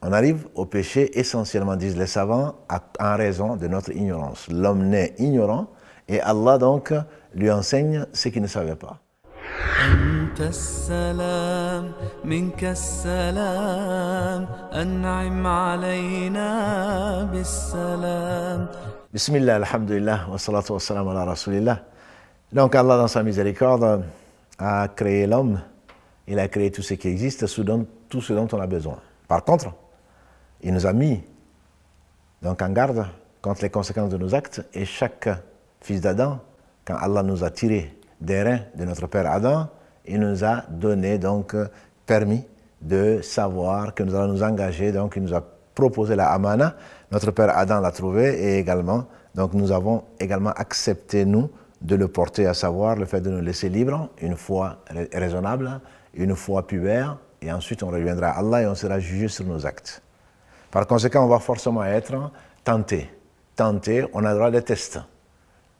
On arrive au péché essentiellement, disent les savants, en raison de notre ignorance. L'homme naît ignorant et Allah donc lui enseigne ce qu'il ne savait pas. أنت السلام منك السلام أنعم علينا بالسلام. Bismillah, alhamdulillah, wa salatu wa salam ala rasulillah. Donc Allah dans sa miséricorde a créé l'homme, il a créé tout ce qui existe, tout ce dont on a besoin. Par contre, il nous a mis donc en garde contre les conséquences de nos actes et chaque fils d'Adam, quand Allah nous a tiré des reins de notre père Adam, il nous a donné donc permis de savoir que nous allons nous engager, donc il nous a proposé la amana, notre père Adam l'a trouvé et également, donc nous avons également accepté nous de le porter, à savoir le fait de nous laisser libres, une fois raisonnable, une fois pubère, et ensuite on reviendra à Allah et on sera jugé sur nos actes. Par conséquent, on va forcément être tenté. Tenté, on a droit à des tests.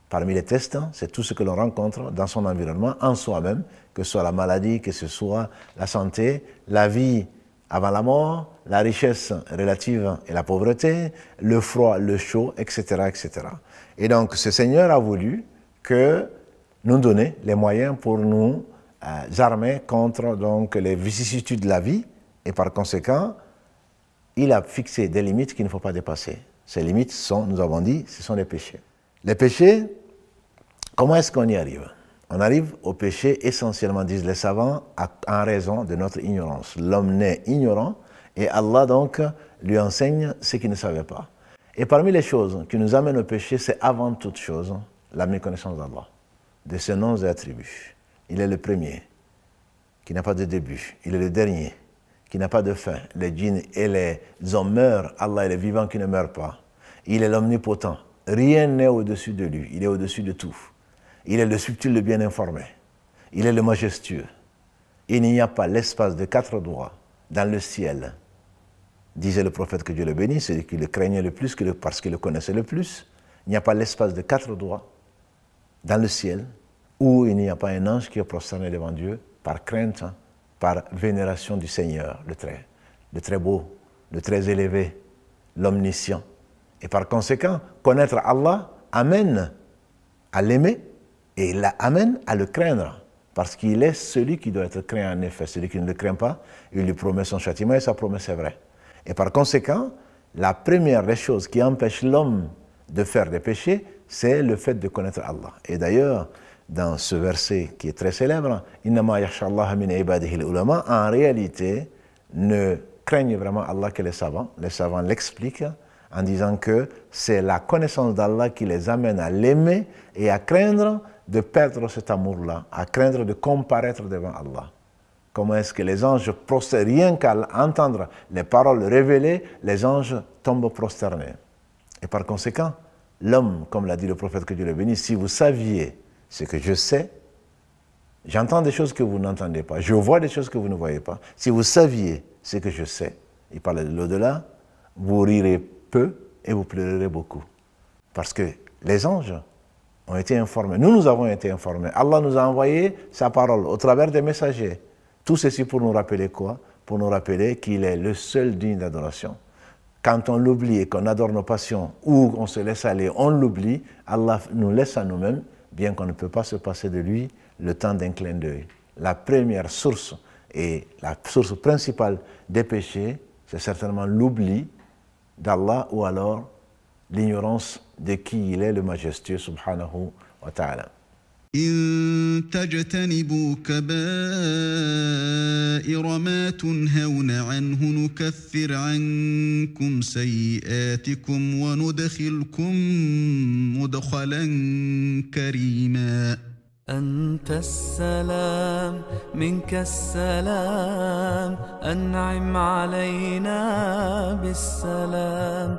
Parmi les tests, c'est tout ce que l'on rencontre dans son environnement, en soi-même, que ce soit la maladie, que ce soit la santé, la vie avant la mort, la richesse relative et la pauvreté, le froid, le chaud, etc., etc. Et donc, ce Seigneur a voulu que nous donner les moyens pour nous armer contre donc, les vicissitudes de la vie, et par conséquent, il a fixé des limites qu'il ne faut pas dépasser. Ces limites sont, nous avons dit, ce sont les péchés. Les péchés, comment est-ce qu'on y arrive? On arrive au péché essentiellement, disent les savants, en raison de notre ignorance. L'homme naît ignorant et Allah donc lui enseigne ce qu'il ne savait pas. Et parmi les choses qui nous amènent au péché, c'est avant toute chose la méconnaissance d'Allah, de ses noms et attributs. Il est le premier, qui n'a pas de début. Il est le dernier, qui n'a pas de fin. Les djinns et les hommes meurent, Allah est le vivant qui ne meurt pas. Il est l'omnipotent. Rien n'est au-dessus de lui, il est au-dessus de tout. Il est le subtil, le bien informé. Il est le majestueux. Il n'y a pas l'espace de 4 doigts dans le ciel, disait le prophète que Dieu le bénisse, celui qui le craignait le plus parce qu'il le connaissait le plus. Il n'y a pas l'espace de 4 doigts dans le ciel où il n'y a pas un ange qui est prosterné devant Dieu par crainte, par vénération du Seigneur, le très beau, le très élevé, l'omniscient. Et par conséquent, connaître Allah amène à l'aimer et il amène à le craindre. Parce qu'il est celui qui doit être craint en effet. Celui qui ne le craint pas, il lui promet son châtiment et sa promesse est vraie. Et par conséquent, la première des choses qui empêche l'homme de faire des péchés, c'est le fait de connaître Allah. Et d'ailleurs, dans ce verset qui est très célèbre, « Innama yakhshallaha min ibadihi al-ulama » en réalité, ne craignent vraiment Allah que les savants. Les savants l'expliquent en disant que c'est la connaissance d'Allah qui les amène à l'aimer et à craindre de perdre cet amour-là, à craindre de comparaître devant Allah. Comment est-ce que les anges prosternent, rien qu'à entendre les paroles révélées, les anges tombent prosternés. Et par conséquent, l'homme, comme l'a dit le prophète que Dieu le bénisse, si vous saviez ce que je sais, j'entends des choses que vous n'entendez pas, je vois des choses que vous ne voyez pas. Si vous saviez ce que je sais, il parle de l'au-delà, vous rirez peu et vous pleurerez beaucoup. Parce que les anges ont été informés. Nous avons été informés. Allah nous a envoyé sa parole au travers des messagers. Tout ceci pour nous rappeler quoi? Pour nous rappeler qu'il est le seul digne d'adoration. Quand on l'oublie et qu'on adore nos passions ou on se laisse aller, on l'oublie, Allah nous laisse à nous-mêmes, bien qu'on ne peut pas se passer de lui le temps d'un clin d'œil. La première source et la source principale des péchés, c'est certainement l'oubli d'Allah ou alors l'ignorance de qui il est, le majestueux subhanahu wa ta'ala. إن تجتنبوا كبائر ما تنهون عنه نكفر عنكم سيئاتكم وندخلكم مدخلا كريما. أنت السلام منك السلام أنعم علينا بالسلام.